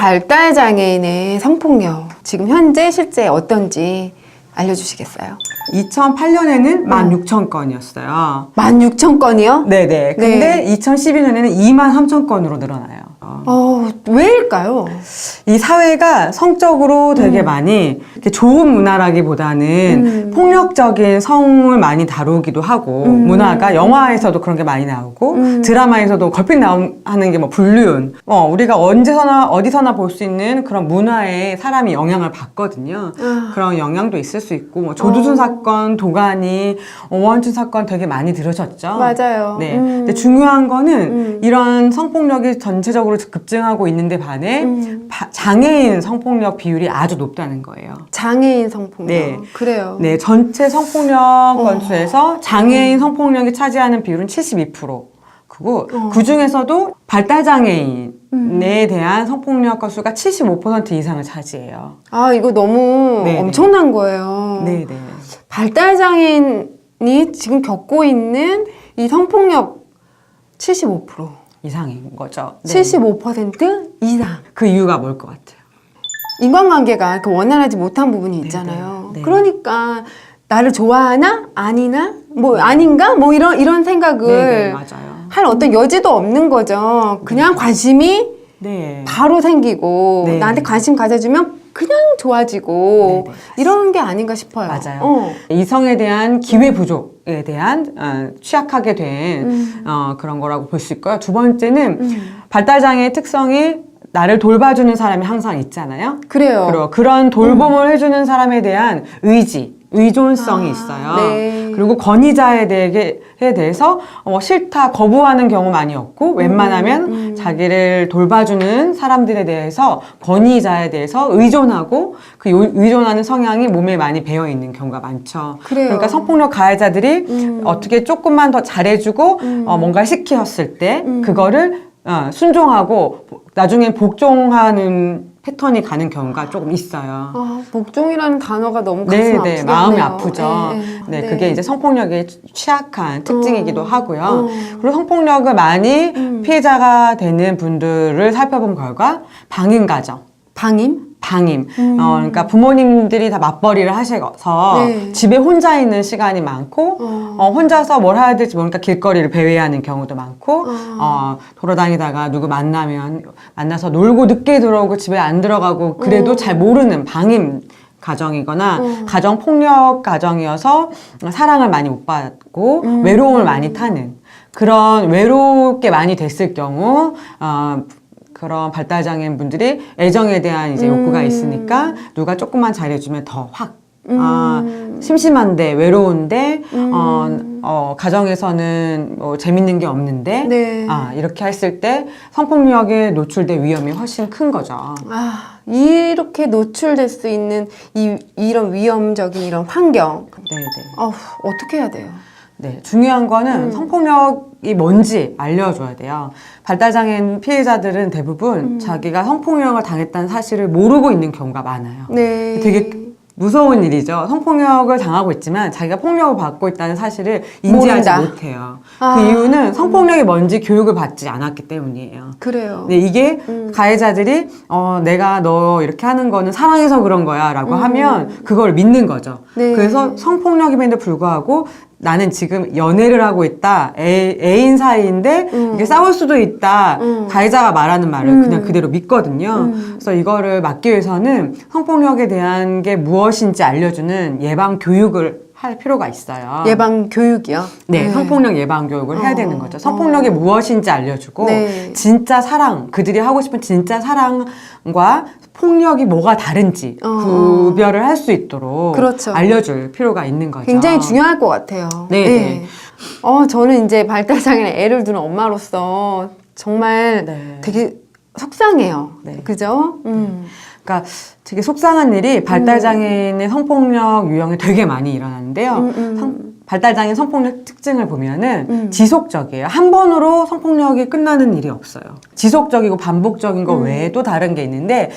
발달장애인의 성폭력 지금 현재 실제 어떤지 알려주시겠어요? 2008년에는 16,000건이었어요. 16,000건이요? 네네. 근데 2012년에는 23,000건으로 늘어나요. 왜일까요? 이 사회가 성적으로 되게 많이 이렇게 좋은 문화라기보다는 폭력적인 성을 많이 다루기도 하고 문화가 영화에서도 그런 게 많이 나오고 드라마에서도 걸핏 하는 게 뭐 불륜 우리가 언제서나 어디서나 볼 수 있는 그런 문화에 사람이 영향을 받거든요. 그런 영향도 있을 수 있고 뭐 조두순 사건, 도가니, 오원춘 사건 되게 많이 들으셨죠? 맞아요. 네. 근데 중요한 거는 이런 성폭력이 전체적으로 급증하고 있는데 반해 장애인 성폭력 비율이 아주 높다는 거예요. 장애인 성폭력. 네. 그래요. 네, 전체 성폭력 건수에서 장애인 성폭력이 차지하는 비율은 72%. 그리고 그 중에서도 발달장애인에 대한 성폭력 건수가 75% 이상을 차지해요. 아, 이거 너무 네네. 엄청난 거예요. 네네. 발달장애인이 지금 겪고 있는 이 성폭력 75%. 이상인 거죠. 네. 75% 이상. 그 이유가 뭘 것 같아요? 인간관계가 그 원활하지 못한 부분이 있잖아요. 네. 그러니까 나를 좋아하나? 아니나? 뭐 아닌가? 뭐 이런 생각을 네네, 맞아요. 할 어떤 여지도 없는 거죠. 그냥 관심이 네. 바로 생기고 네. 나한테 관심 가져주면 그냥 좋아지고 네네. 이런 게 아닌가 싶어요. 맞아요. 이성에 대한 기회 부족에 대한 취약하게 된 그런 거라고 볼 수 있고요. 두 번째는 발달장애의 특성이 나를 돌봐주는 사람이 항상 있잖아요. 그래요. 그리고 그런 돌봄을 해주는 사람에 대한 의존성이 있어요. 네. 그리고 권위자에 대해서 싫다, 거부하는 경우 많이 없고 웬만하면 자기를 돌봐주는 사람들에 대해서 권위자에 대해서 의존하고 그 의존하는 성향이 몸에 많이 배어있는 경우가 많죠. 그래요. 그러니까 성폭력 가해자들이 어떻게 조금만 더 잘해주고 뭔가를 시켰을 때 그거를 순종하고 나중에 복종하는 패턴이 가는 경우가 조금 있어요. 복종이라는 단어가 너무 가슴 아프게 하네요. 마음이 아프죠. 네. 그게 이제 성폭력의 취약한 특징이기도 하고요. 그리고 성폭력을 많이 피해자가 되는 분들을 살펴본 결과 방임가정. 방임. 그러니까 부모님들이 다 맞벌이를 하셔서 네. 집에 혼자 있는 시간이 많고, 혼자서 뭘 해야 될지 모르니까 길거리를 배회하는 경우도 많고, 돌아다니다가 누구 만나서 놀고 늦게 들어오고 집에 안 들어가고, 그래도 잘 모르는 방임 가정이거나, 가정폭력 가정이어서 사랑을 많이 못 받고, 외로움을 많이 타는, 그런 외롭게 많이 됐을 경우, 그런 발달장애인 분들이 애정에 대한 이제 욕구가 있으니까 누가 조금만 잘해주면 더 확 심심한데 외로운데 가정에서는 뭐 재밌는 게 없는데 네. 이렇게 했을 때 성폭력에 노출될 위험이 훨씬 큰 거죠. 이렇게 노출될 수 있는 이런 위험적인 이런 환경. 네네. 어떻게 해야 돼요? 네, 중요한 거는 성폭력이 뭔지 알려줘야 돼요. 발달장애인 피해자들은 대부분 자기가 성폭력을 당했다는 사실을 모르고 있는 경우가 많아요. 네. 되게 무서운 일이죠. 성폭력을 당하고 있지만 자기가 폭력을 받고 있다는 사실을 인지하지 모른다. 못해요. 그 이유는 성폭력이 뭔지 교육을 받지 않았기 때문이에요. 그래요. 네, 이게 가해자들이 내가 너 이렇게 하는 거는 사랑해서 그런 거야 라고 하면 그걸 믿는 거죠. 네. 그래서 성폭력임에도 불구하고 나는 지금 연애를 하고 있다. 애인 사이인데 이게 싸울 수도 있다. 가해자가 말하는 말을 그냥 그대로 믿거든요. 그래서 이거를 막기 위해서는 성폭력에 대한 게 무엇인지 알려주는 예방 교육을 할 필요가 있어요. 예방 교육이요? 네, 성폭력 예방 교육을 해야 되는 거죠. 성폭력이 무엇인지 알려주고 진짜 사랑, 그들이 하고 싶은 진짜 사랑과 폭력이 뭐가 다른지 구별을 할 수 있도록 그렇죠. 알려줄 필요가 있는 거죠. 굉장히 중요할 것 같아요. 네. 저는 이제 발달장애인 애를 두는 엄마로서 정말 되게 속상해요. 네. 그죠? 그러니까 되게 속상한 일이 발달장애인의 성폭력 유형이 되게 많이 일어나는데요. 발달장애인 성폭력 특징을 보면은 지속적이에요. 한 번으로 성폭력이 끝나는 일이 없어요. 지속적이고 반복적인 거 외에 또 다른 게 있는데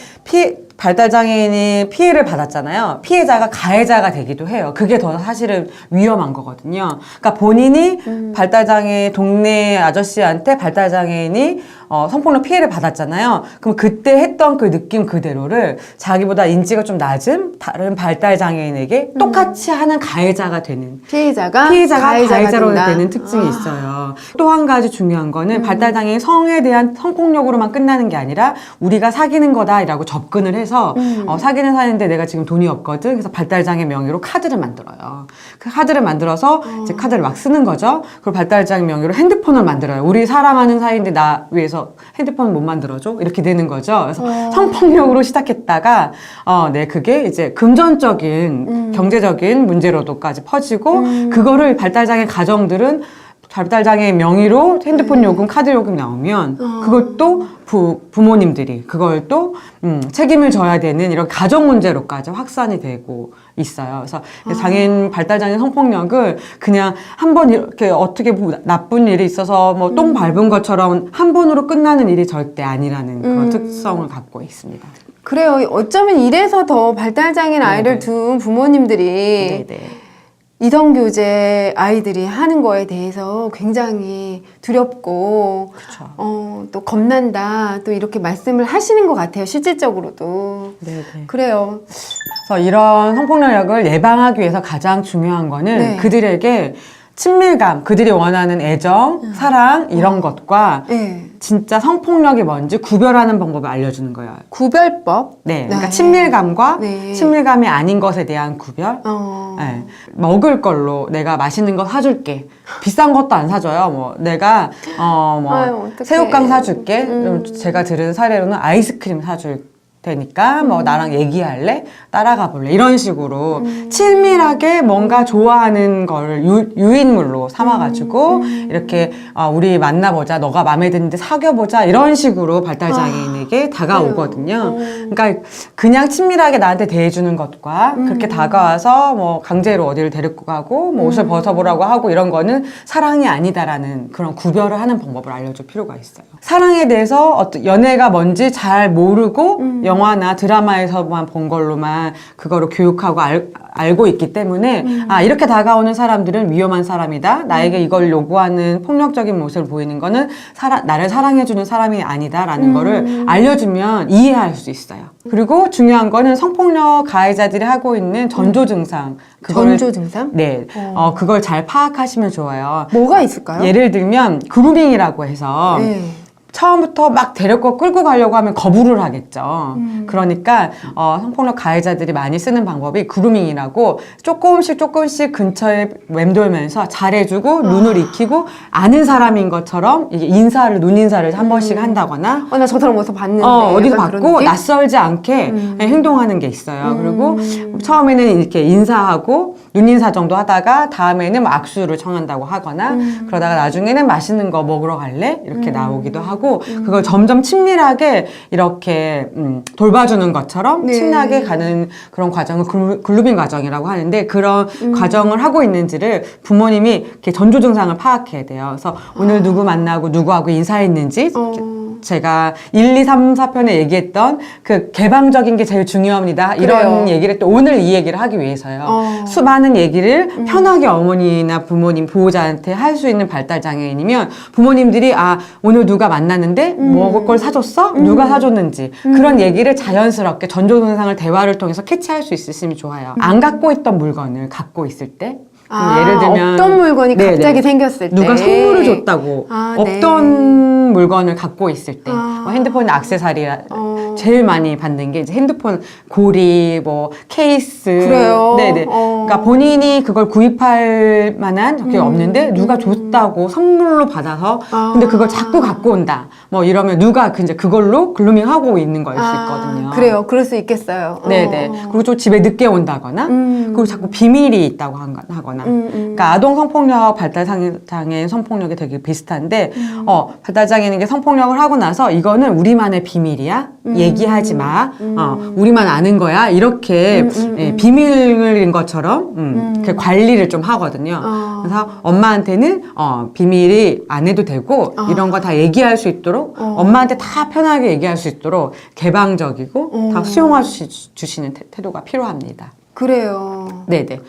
발달장애인이 피해를 받았잖아요. 피해자가 가해자가 되기도 해요. 그게 더 사실은 위험한 거거든요. 그러니까 본인이 발달장애 동네 아저씨한테 발달장애인이 성폭력 피해를 받았잖아요. 그럼 그때 했던 그 느낌 그대로를 자기보다 인지가 좀 낮은 다른 발달 장애인에게 똑같이 하는 가해자가 되는 피해자가 가해자로 된다. 되는 특징이 있어요. 또 한 가지 중요한 거는 발달 장애인 성에 대한 성폭력으로만 끝나는 게 아니라 우리가 사귀는 거다라고 접근을 해서 사귀는 사이인데 내가 지금 돈이 없거든. 그래서 발달 장애 명의로 카드를 만들어요. 그 카드를 만들어서 이제 카드를 막 쓰는 거죠. 그리고 발달 장애 명의로 핸드폰을 만들어요. 우리 사랑하는 사이인데 나 위해서 핸드폰 못 만들어줘? 이렇게 되는 거죠. 그래서 성폭력으로 시작했다가 네, 그게 이제 금전적인 경제적인 문제로도까지 퍼지고 그거를 발달장애 가정들은 발달장애 명의로 핸드폰 요금, 카드 요금 나오면 그것도 부모님들이 그걸 또 책임을 져야 되는 이런 가정 문제로까지 확산이 되고 있어요. 그래서 장애인 발달장애 성폭력을 그냥 한 번 이렇게 어떻게 나쁜 일이 있어서 뭐 똥 밟은 것처럼 한 번으로 끝나는 일이 절대 아니라는 그런 특성을 갖고 있습니다. 그래요. 어쩌면 이래서 더 발달장애인 아이를 둔 부모님들이 네네. 이성교제 아이들이 하는 거에 대해서 굉장히 두렵고 그렇죠. 또 겁난다 또 이렇게 말씀을 하시는 것 같아요. 실질적으로도. 네네. 그래요. 그래서 이런 성폭력을 예방하기 위해서 가장 중요한 거는 네. 그들에게 친밀감, 그들이 원하는 애정, 사랑 이런 것과 네. 진짜 성폭력이 뭔지 구별하는 방법을 알려주는 거예요. 구별법. 네, 그러니까 네. 친밀감과 네. 친밀감이 아닌 것에 대한 구별. 네, 먹을 걸로 내가 맛있는 거 사줄게. 비싼 것도 안 사줘요. 뭐 내가 아유, 어떡해. 새우깡 사줄게. 좀 제가 들은 사례로는 아이스크림 사줄 테니까 뭐 나랑 얘기할래? 따라가 볼래? 이런 식으로 친밀하게 뭔가 좋아하는 걸 유인물로 삼아가지고 이렇게 우리 만나보자, 너가 마음에 드는데 사귀어보자 이런 식으로 발달장애인에게 다가오거든요. 그러니까 그냥 친밀하게 나한테 대해주는 것과 그렇게 다가와서 뭐 강제로 어디를 데리고 가고 뭐 옷을 벗어보라고 하고 이런 거는 사랑이 아니다라는 그런 구별을 하는 방법을 알려줄 필요가 있어요. 사랑에 대해서 어떤 연애가 뭔지 잘 모르고 영화나 드라마에서만 본 걸로만 그거를 교육하고 알고 있기 때문에 이렇게 다가오는 사람들은 위험한 사람이다. 나에게 이걸 요구하는 폭력적인 모습을 보이는 거는 나를 사랑해주는 사람이 아니다라는 거를 알려주면 이해할 수 있어요. 그리고 중요한 거는 성폭력 가해자들이 하고 있는 전조 증상. 전조 증상? 네. 그걸 잘 파악하시면 좋아요. 뭐가 있을까요? 예를 들면 그루밍이라고 해서 네. 처음부터 막 데리고 끌고 가려고 하면 거부를 하겠죠. 그러니까 성폭력 가해자들이 많이 쓰는 방법이 그루밍이라고 조금씩 근처에 맴돌면서 잘해주고 눈을 익히고 아는 사람인 것처럼 이게 눈인사를 한 번씩 한다거나 나 저 사람 어디서 봤는데. 어디서 약간 그런 봤고 느낌? 낯설지 않게 행동하는 게 있어요. 그리고 처음에는 이렇게 인사하고 눈인사 정도 하다가 다음에는 뭐 악수를 청한다고 하거나 그러다가 나중에는 맛있는 거 먹으러 갈래? 이렇게 나오기도 하고 그걸 점점 친밀하게 이렇게 돌봐주는 것처럼 네. 친하게 가는 그런 과정을 글루밍 과정이라고 하는데 그런 과정을 하고 있는지를 부모님이 이렇게 전조 증상을 파악해야 돼요. 그래서 오늘 누구 만나고 누구하고 인사했는지 제가 1, 2, 3, 4편에 얘기했던 그 개방적인 게 제일 중요합니다. 이런 그래요. 얘기를 또 오늘 이 얘기를 하기 위해서요. 수많은 얘기를 편하게 어머니나 부모님, 보호자한테 할 수 있는 발달장애인이면 부모님들이 오늘 누가 만났는데 먹을 걸 사줬어? 누가 사줬는지 그런 얘기를 자연스럽게 전조 증상을 대화를 통해서 캐치할 수 있으시면 좋아요. 안 갖고 있던 물건을 갖고 있을 때 예를 들면 없던 물건이 네네. 갑자기 생겼을 때 누가 선물을 줬다고 네. 없던 물건을 갖고 있을 때 뭐 핸드폰 액세서리 제일 많이 받는 게 이제 핸드폰 고리 뭐 케이스 그래요? 네네 그러니까 본인이 그걸 구입할 만한 게 없는데 누가 줬다고 선물로 받아서 근데 그걸 자꾸 갖고 온다 뭐 이러면 누가 이제 그걸로 글루밍 하고 있는 거일 수 있거든요. 그래요. 그럴 수 있겠어요. 네네. 그리고 또 집에 늦게 온다거나, 그리고 자꾸 비밀이 있다고 하거나. 그러니까 아동 성폭력, 발달장애인 성폭력이 되게 비슷한데, 발달장애인에게 성폭력을 하고 나서 이거는 우리만의 비밀이야. 얘기하지 마. 우리만 아는 거야. 이렇게 비밀인 것처럼 그 관리를 좀 하거든요. 그래서 엄마한테는 비밀이 안 해도 되고 이런 거 다 얘기할 수 있도록 엄마한테 다 편하게 얘기할 수 있도록 개방적이고 다 수용해 주시는 태도가 필요합니다. 그래요. 네네.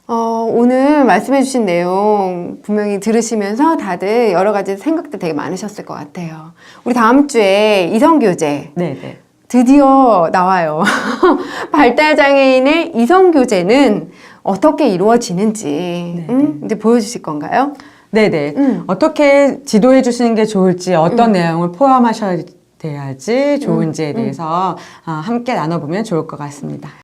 오늘 말씀해주신 내용 분명히 들으시면서 다들 여러 가지 생각들 되게 많으셨을 것 같아요. 우리 다음 주에 이성교재 네네. 드디어 나와요. 발달장애인의 이성교재는 어떻게 이루어지는지 이제 보여주실 건가요? 네네. 어떻게 지도해 주시는 게 좋을지, 어떤 내용을 포함하셔야 돼야지 좋은지에 대해서 함께 나눠보면 좋을 것 같습니다.